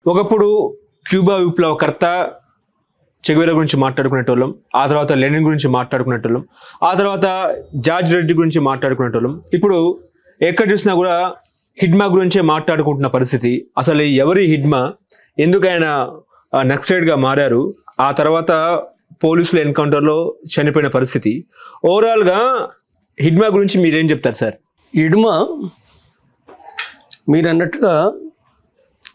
ఒకప్పుడు క్యూబా విప్లవకర్త చెగువేరా గురించి మాట్లాడుకునేటోళ్ళం, ఆ తర్వాత లెనిన్ గురించి మాట్లాడుకునేటోళ్ళం, ఆ తర్వాత జార్జ్ రెడ్డి గురించి మాట్లాడుకునేటోళ్ళం. ఇప్పుడు ఎక్కడ చూసినా కూడా హిడ్మా గురించే మాట్లాడుకుంటున్న పరిస్థితి. అసలు ఎవరి హిడ్మా, ఎందుకు ఆయన నక్సలైట్గా మారారు, ఆ తర్వాత పోలీసుల ఎన్కౌంటర్లో చనిపోయిన పరిస్థితి. ఓవరాల్గా హిడ్మా గురించి మీరేం చెప్తారు సార్? హిడ్మా మీరు అన్నట్టుగా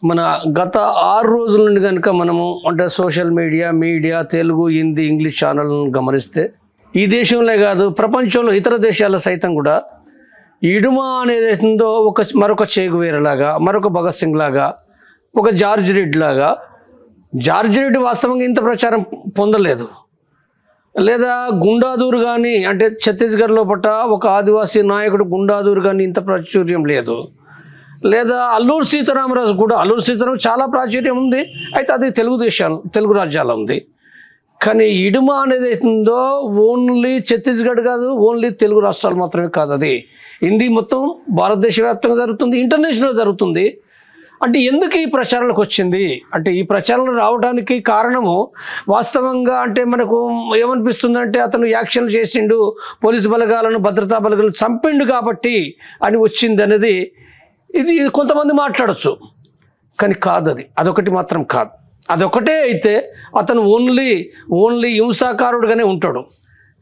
మన గత 6 రోజుల నుండి కనుక మనము అంటే social media Telugu, Hindi, English ఛానళ్ళను గమనిస్తే ఈ దేశంలో కాదు ప్రపంచంలో ఇతర దేశాల సైతం కూడా హిడ్మా అనేది ఏందో మరొక చెగువేరాలాగా, మరొక భగత్ సింగ్ లాగా, ఒక జార్జ్ రెడ్డి లాగా. జార్జ్ రెడ్డి వాస్తవంగా ఇంత ప్రచారం పొందలేదు. లేదా గుండాదూర్ కానీ అంటే ఛత్తీస్గఢ్ లోపల ఒక ఆదివాసీ నాయకుడు గుండాదూర్ కానీ ఇంత ప్రాచుర్యం లేదు. లేదా అల్లూరు సీతారామరాజు కూడా, అల్లూరు సీతారాం చాలా ప్రాచుర్యం ఉంది, అయితే అది తెలుగు రాజ్యాల్లో ఉంది. కానీ హిడ్మా అనేది అవుతుందో ఓన్లీ ఛత్తీస్గఢ్ కాదు, ఓన్లీ తెలుగు రాష్ట్రాలు మాత్రమే కాదు, అది హిందీ మొత్తం భారతదేశ వ్యాప్తంగా జరుగుతుంది, ఇంటర్నేషనల్ జరుగుతుంది. అంటే ఎందుకు ఈ ప్రచారంలోకి వచ్చింది అంటే ఈ ప్రచారంలో రావడానికి కారణము వాస్తవంగా అంటే మనకు ఏమనిపిస్తుందంటే అతను యాక్షన్లు చేసిండు, పోలీసు బలగాలను భద్రతా బలగాలను చంపిండు కాబట్టి అని వచ్చింది అనేది ఇది కొంతమంది మాట్లాడచ్చు. కానీ కాదు, అదొకటి మాత్రం కాదు. అదొకటే అయితే అతను ఓన్లీ హింసాకారుడుగానే ఉంటాడు.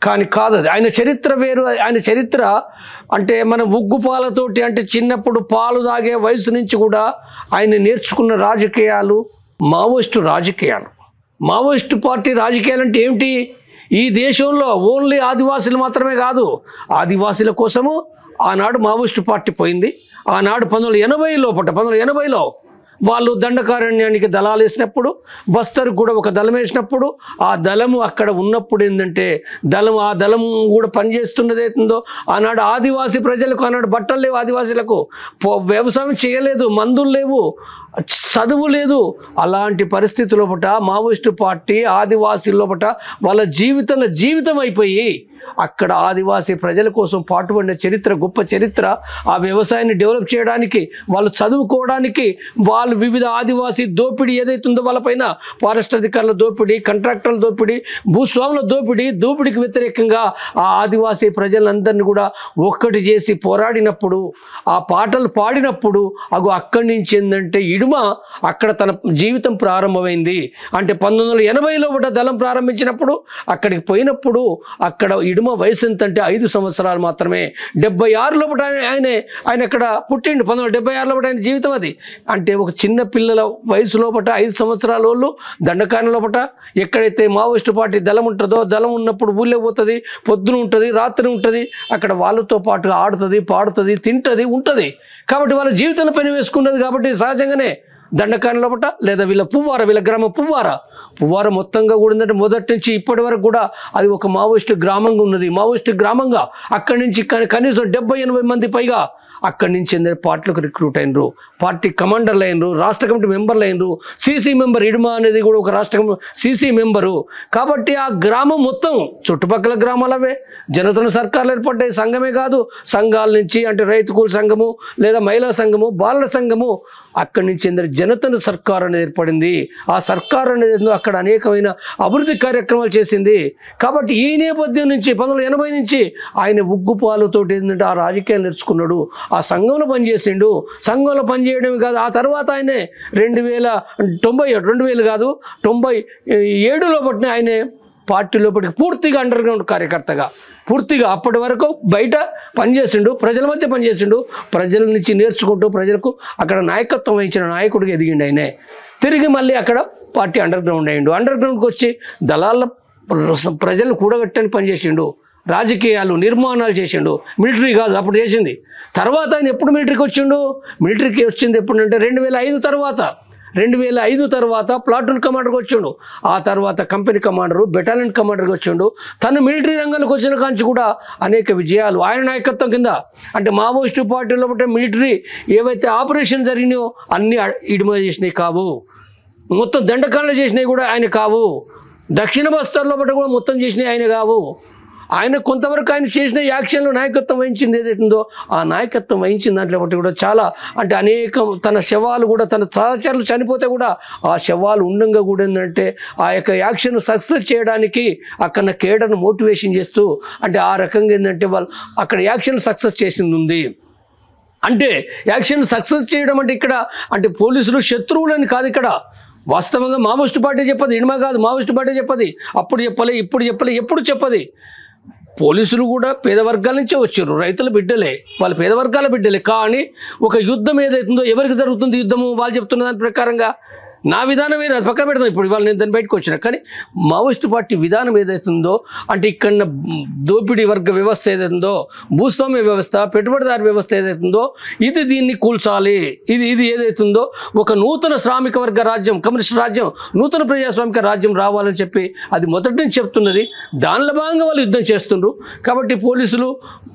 కానీ కాదు, ఆయన చరిత్ర వేరు. ఆయన చరిత్ర అంటే మన ఉగ్గు పాలతోటి అంటే చిన్నప్పుడు పాలు తాగే వయసు నుంచి కూడా ఆయన నేర్చుకున్న రాజకీయాలు మావోయిస్టు పార్టీ రాజకీయాలు అంటే ఏమిటి? ఈ దేశంలో ఓన్లీ ఆదివాసీలు మాత్రమే కాదు, ఆదివాసీల కోసము ఆనాడు మావోయిస్టు పార్టీ పోయింది. ఆనాడు 1980లో వాళ్ళు దండకారణ్యానికి దళాలు వేసినప్పుడు, బస్తర్కు కూడా ఒక దళం వేసినప్పుడు, ఆ దళము అక్కడ ఉన్నప్పుడు ఏంటంటే ఆ దళం కూడా పనిచేస్తున్నది అవుతుందో ఆనాడు ఆదివాసీ ప్రజలకు, ఆనాడు బట్టలు లేవు, ఆదివాసీలకు వ్యవసాయం చేయలేదు, మందులు లేవు, చదువు లేదు. అలాంటి పరిస్థితి లోపల మావోయిస్టు పార్టీ ఆదివాసీ లోపల వాళ్ళ జీవితం అయిపోయి అక్కడ ఆదివాసీ ప్రజల కోసం పాటుపడిన చరిత్ర, గొప్ప చరిత్ర. ఆ వ్యవసాయాన్ని డెవలప్ చేయడానికి, వాళ్ళు చదువుకోవడానికి, వాళ్ళు వివిధ ఆదివాసీ దోపిడీ ఏదైతుందో వాళ్ళపైన ఫారెస్ట్ అధికారుల దోపిడీ, కాంట్రాక్టర్ల దోపిడీ, భూస్వాముల దోపిడీకి వ్యతిరేకంగా ఆ ఆదివాసీ ప్రజలందరినీ కూడా ఒక్కటి చేసి పోరాడినప్పుడు, ఆ పాటలు పాడినప్పుడు అక్కడి నుంచి ఏంటంటే హిడ్మా అక్కడ తన జీవితం ప్రారంభమైంది. అంటే 1980లో కూడా దళం ప్రారంభించినప్పుడు అక్కడికి పోయినప్పుడు అక్కడ హిడ్మా వయసు ఎంత అంటే 5 సంవత్సరాలు మాత్రమే. 76 లోపల ఆయన అక్కడ పుట్టిండు. 1976 లోపల ఆయన జీవితం అది. అంటే ఒక చిన్న పిల్లల వయసు లోపల 5 సంవత్సరాల వాళ్ళు దండకారణ లోపల ఎక్కడైతే మావోయిస్టు పార్టీ దళం ఉంటుందో, దళం ఉన్నప్పుడు ఊళ్ళో పోతుంది, పొద్దున ఉంటుంది, రాత్రి ఉంటుంది, అక్కడ వాళ్ళతో పాటుగా ఆడుతుంది, పాడుతుంది, తింటుంది, ఉంటుంది. కాబట్టి వాళ్ళ జీవితంలో పని వేసుకున్నది కాబట్టి సహజంగానే దండకారణ లోపట లేదా వీళ్ళ గ్రామం పువ్వార మొత్తంగా కూడా ఏంటంటే మొదటి నుంచి ఇప్పటి వరకు కూడా అది ఒక మావోయిస్టు గ్రామంగా ఉన్నది. మావోయిస్టు గ్రామంగా అక్కడి నుంచి కనీసం 70-80 మంది పైగా అక్కడి నుంచి ఏంటంటే పార్టీలకు రిక్రూట్ అయినరు, పార్టీ కమాండర్లు అయినరు, రాష్ట్ర కమిటీ మెంబర్లు అయినరు, సీసీ మెంబర్. హిడ్మా అనేది కూడా ఒక రాష్ట్ర సీసీ మెంబరు. కాబట్టి ఆ గ్రామం మొత్తం చుట్టుపక్కల గ్రామాలవే జనతన సర్కార్లు ఏర్పడ్డాయి. సంఘమే కాదు, సంఘాల నుంచి అంటే రైతు కూలి సంఘము, లేదా మహిళా సంఘము, బాలల సంఘము, అక్కడి నుంచి ఏంటంటే జనతన సర్కార్ అనేది ఏర్పడింది. ఆ సర్కార్ అనేది అక్కడ అనేకమైన అభివృద్ధి కార్యక్రమాలు చేసింది. కాబట్టి ఈ నేపథ్యం నుంచి 1980 నుంచి ఆయన ఉగ్గుపాలతోటి ఏంటంటే ఆ రాజకీయాలు నేర్చుకున్నాడు, ఆ సంఘంలో పనిచేసిండు. సంఘంలో పనిచేయడమే కాదు, ఆ తర్వాత ఆయనే 97 లోపల ఆయనే పార్టీ లోపలికి పూర్తిగా అండర్ గ్రౌండ్ కార్యకర్తగా పూర్తిగా అప్పటి వరకు బయట పనిచేసిండు, ప్రజల మధ్య పనిచేసిండు, ప్రజల నుంచి నేర్చుకుంటూ ప్రజలకు అక్కడ నాయకత్వం వహించిన నాయకుడికి ఎదిగిండు. ఆయనే తిరిగి మళ్ళీ అక్కడ పార్టీ అండర్ గ్రౌండ్ అయ్యిండు. అండర్ గ్రౌండ్కి వచ్చి దళాల ప్రజలను కూడగట్టని పనిచేసిండు, రాజకీయాలు నిర్మాణాలు చేసిండు. మిలిటరీ కాదు అప్పుడు చేసింది. తర్వాత ఆయన ఎప్పుడు మిలిటరీకి వచ్చింది ఎప్పుడంటే 2005 తర్వాత ప్లాటూన్ కమాండర్కి వచ్చిండు. ఆ తర్వాత కంపెనీ కమాండరు, బెటాలియన్ కమాండర్కి వచ్చిండు. తను మిలిటరీ రంగంలోకి వచ్చిన కాంచి కూడా అనేక విజయాలు ఆయన నాయకత్వం కింద. అంటే మావోయిస్టు పార్టీలో మిలిటరీ ఏవైతే ఆపరేషన్ జరిగినాయో అన్నీ హిడ్మా చేసినవి కావు, మొత్తం దండకారణలు చేసినవి కూడా ఆయన కావు, దక్షిణ బస్తర్లో కూడా మొత్తం చేసినవి ఆయన కావు. ఆయన కొంతవరకు ఆయన చేసిన యాక్షన్లో నాయకత్వం వహించింది ఏదైతుందో ఆ నాయకత్వం వహించిన దాంట్లో బట్టి కూడా చాలా అంటే అనేక తన శవాలు కూడా తన సహచరులు చనిపోతే కూడా ఆ శవాలు ఉండంగా కూడా ఏంటంటే ఆ యొక్క యాక్షన్ సక్సెస్ చేయడానికి అక్కడ కేడర్ను మోటివేషన్ చేస్తూ అంటే ఆ రకంగా ఏంటంటే వాళ్ళు అక్కడ యాక్షన్ సక్సెస్ చేసింది ఉంది. అంటే యాక్షన్ సక్సెస్ చేయడం అంటే ఇక్కడ అంటే పోలీసులు శత్రువులని కాదు, ఇక్కడ వాస్తవంగా మావోయిస్టు పార్టీ చెప్పదు, ఇడమ కాదు మావోయిస్టు పార్టీ చెప్పది, అప్పుడు చెప్పలే ఇప్పుడు చెప్పలే ఎప్పుడు చెప్పది. పోలీసులు కూడా పేద వర్గాల నుంచే వచ్చారు, రైతుల బిడ్డలే, వాళ్ళు పేద వర్గాల బిడ్డలే. కానీ ఒక యుద్ధం ఏదైతుందో ఎవరికి జరుగుతుంది యుద్ధము వాళ్ళు చెప్తున్న దాని ప్రకారంగా నా విధానం వేరే, అది పక్క పెడతాం. ఇప్పుడు ఇవాళ నేను దాన్ని బయటకు వచ్చిన కానీ మావోయిస్టు పార్టీ విధానం ఏదైతుందో అంటే ఇక్కడ దోపిడీ వర్గ వ్యవస్థ ఏదైతుందో, భూస్వామ్య వ్యవస్థ, పెట్టుబడిదారు వ్యవస్థ ఏదైతుందో ఇది దీన్ని కూల్చాలి. ఇది ఏదైతుందో ఒక నూతన శ్రామిక వర్గ రాజ్యం, కమ్యూనిస్ట్ రాజ్యం, నూతన ప్రజాస్వామిక రాజ్యం రావాలని చెప్పి అది మొదటి నుంచి చెప్తున్నది. దానిలో భాగంగా వాళ్ళు యుద్ధం చేస్తుండ్రు. కాబట్టి పోలీసులు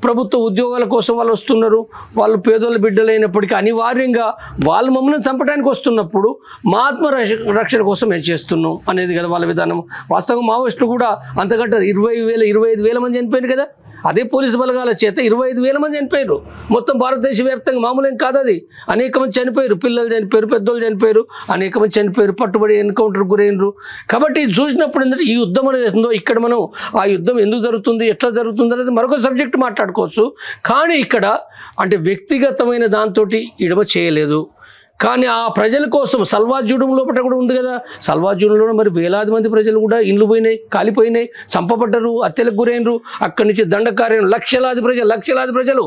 ప్రభుత్వ ఉద్యోగాల కోసం వాళ్ళు వస్తున్నారు, వాళ్ళు పేదోళ్ళ బిడ్డలైనప్పటికీ అనివార్యంగా వాళ్ళు మమ్మల్ని చంపడానికి వస్తున్నప్పుడు మా రక్షణ కోసం మేము చేస్తున్నాం అనేది కదా వాళ్ళ విధానం. వాస్తవంగా మావోయిస్టులు కూడా అంతకంటే 25,000 మంది చనిపోయారు కదా, అదే పోలీసు బలగాల చేత 25,000 మంది చనిపోయారు. మొత్తం భారతదేశ వ్యాప్తంగా మామూలు కాదు అది. అనేక మంది చనిపోయారు, పిల్లలు చనిపోయారు, పెద్దోళ్ళు చనిపోయారు, అనేక మంది చనిపోయారు, పట్టుబడి ఎన్కౌంటర్ గురైనరు. కాబట్టి చూసినప్పుడు ఏంటంటే ఈ యుద్ధం అనేది అవుతుందో ఇక్కడ మనం ఆ యుద్ధం ఎందుకు జరుగుతుంది, ఎట్లా జరుగుతుంది అనేది మరొక సబ్జెక్ట్ మాట్లాడుకోవచ్చు. కానీ ఇక్కడ అంటే వ్యక్తిగతమైన దాంతో ఇడమ చేయలేదు. కానీ ఆ ప్రజల కోసం సల్వాజూడం లోపల కూడా ఉంది కదా, సల్వాజూడంలో మరి వేలాది మంది ప్రజలు కూడా ఇండ్లు పోయినాయి, కాలిపోయినాయి, చంపబడ్డరు, హత్యలకు గురైనరు. అక్కడి నుంచి దండకార్యం లక్షలాది ప్రజలు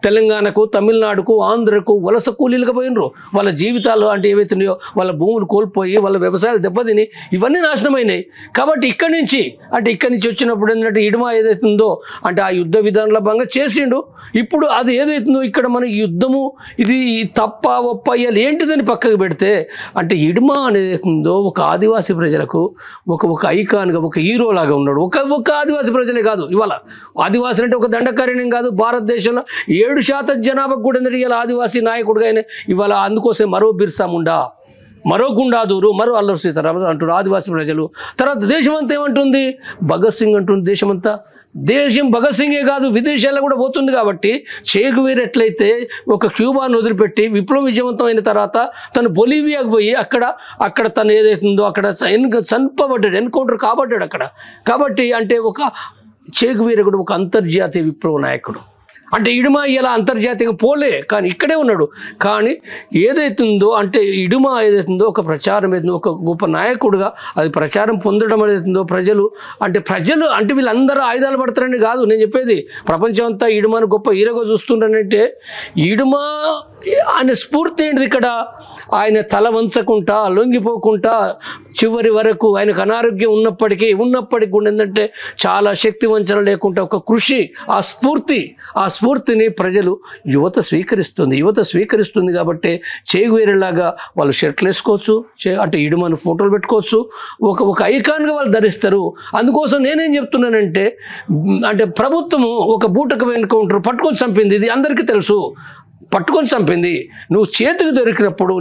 తెలంగాణకు, తమిళనాడుకు, ఆంధ్రకు వలస కూలీలుగా పోయినరు. వాళ్ళ జీవితాలు అంటే ఏవైతున్నాయో వాళ్ళ భూములు కోల్పోయి వాళ్ళ వ్యవసాయాలు దెబ్బతిని ఇవన్నీ నాశనమైనాయి. కాబట్టి ఇక్కడి నుంచి వచ్చినప్పుడు ఏంటంటే ఇడమ ఏదైతుందో అంటే ఆ యుద్ధ విధానంలో భాగంగా చేసిండు. ఇప్పుడు అది ఏదైతుందో ఇక్కడ మన యుద్ధము ఇది తప్ప ఒప్పయ్యాలి ఏంటిదని పక్కకు పెడితే అంటే ఇడమ అనేది ఉందో ఒక ఆదివాసీ ప్రజలకు ఒక ఐకాన్గా ఒక హీరోలాగా ఉన్నాడు. ఒక ఆదివాసీ ప్రజలే కాదు, ఇవాళ ఆదివాసులు అంటే ఒక దండకార్యం కాదు, భారతదేశంలో 7% జనాభాకు కూడా ఎందుకంటే ఇలా ఆదివాసీ నాయకుడుగా ఆయన ఇవాళ. అందుకోసం మరో బిర్సా ముండా, మరో గుండాదూరు, మరో అల్లూరి సీతారామరాజు అంటారు ఆదివాసీ ప్రజలు. తర్వాత దేశం అంతా ఏమంటుంది, భగత్ సింగ్ అంటుంది దేశమంతా. దేశం భగత్ సింగే కాదు విదేశాల్లో కూడా పోతుంది. కాబట్టి చే గువేరా ఎట్లయితే ఒక క్యూబాను వదిలిపెట్టి విప్లవం విజయవంతమైన తర్వాత తను బొలీవియాకు పోయి అక్కడ తను ఏదైతుందో అక్కడ చంపబడ్డాడు, ఎన్కౌంటర్ కాబడ్డాడు అక్కడ. కాబట్టి అంటే ఒక చే గువేరా కూడా ఒక అంతర్జాతీయ విప్లవ నాయకుడు. అంటే ఇడుమ ఇలా అంతర్జాతీయంగా పోలే కానీ ఇక్కడే ఉన్నాడు. కానీ ఏదైతుందో అంటే ఇడుమ ఏదైతుందో ఒక ప్రచారం ఏదైతుందో ఒక గొప్ప నాయకుడుగా అది ప్రచారం పొందడం ఏదైతుందో ప్రజలు అంటే వీళ్ళందరూ ఆయుధాలు పడతారని కాదు నేను చెప్పేది. ప్రపంచం అంతా ఇడుమను గొప్ప హీరోగా చూస్తుండనంటే ఇడుమ ఆయన స్ఫూర్తి ఏంటిది ఇక్కడ, ఆయన తల వంచకుండా లొంగిపోకుండా చివరి వరకు ఆయనకు అనారోగ్యం ఉన్నప్పటికీ కూడా ఏంటంటే చాలా శక్తి వంచన లేకుండా ఒక కృషి, ఆ స్ఫూర్తిని ప్రజలు యువత స్వీకరిస్తుంది. కాబట్టి చే గువేరాలాగా వాళ్ళు షర్ట్లు వేసుకోవచ్చు, అంటే ఇడుమను ఫోటోలు పెట్టుకోవచ్చు, ఒక ఐకాన్గా వాళ్ళు ధరిస్తారు. అందుకోసం నేనేం చెప్తున్నానంటే అంటే ప్రభుత్వము ఒక బూటక ఎన్కౌంటర్ పట్టుకొని చంపింది, ఇది అందరికీ తెలుసు. పట్టుకొని చంపింది. నీ చేతికి దొరికినప్పుడు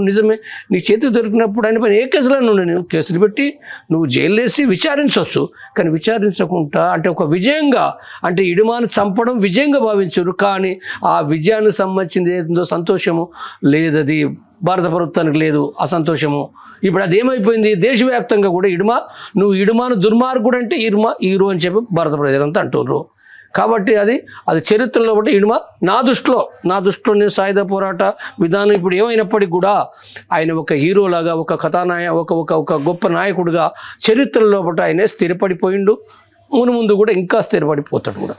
నిజమే, నీ చేతికి దొరికినప్పుడు ఆయన పైన ఏ కేసులో నువ్వు కేసులు పెట్టి నువ్వు జైలు వేసి విచారించవచ్చు. కానీ విచారించకుండా అంటే ఒక విజయంగా అంటే ఇడుమాను చంపడం విజయంగా భావించారు. కానీ ఆ విజయానికి సంబంధించింది ఏదో సంతోషము లేదది భారత ప్రభుత్వానికి లేదు ఆ సంతోషము. ఇప్పుడు అదేమైపోయింది, దేశవ్యాప్తంగా కూడా నువ్వు ఇడుమాను దుర్మార్గుడు అంటే హీరో అని చెప్పి భారత ప్రజలంతా అంటున్నారు. కాబట్టి అది చరిత్రలో బట్టి ఇడుమ నా దృష్టిలో నేను సాయుధ పోరాట విధానం ఇప్పుడు ఏమైనప్పటికీ కూడా ఆయన ఒక హీరోలాగా ఒక ఒక గొప్ప నాయకుడిగా చరిత్రలో బట్టి ఆయనే స్థిరపడిపోయిండు. ముందు కూడా ఇంకా స్థిరపడిపోతాడు కూడా.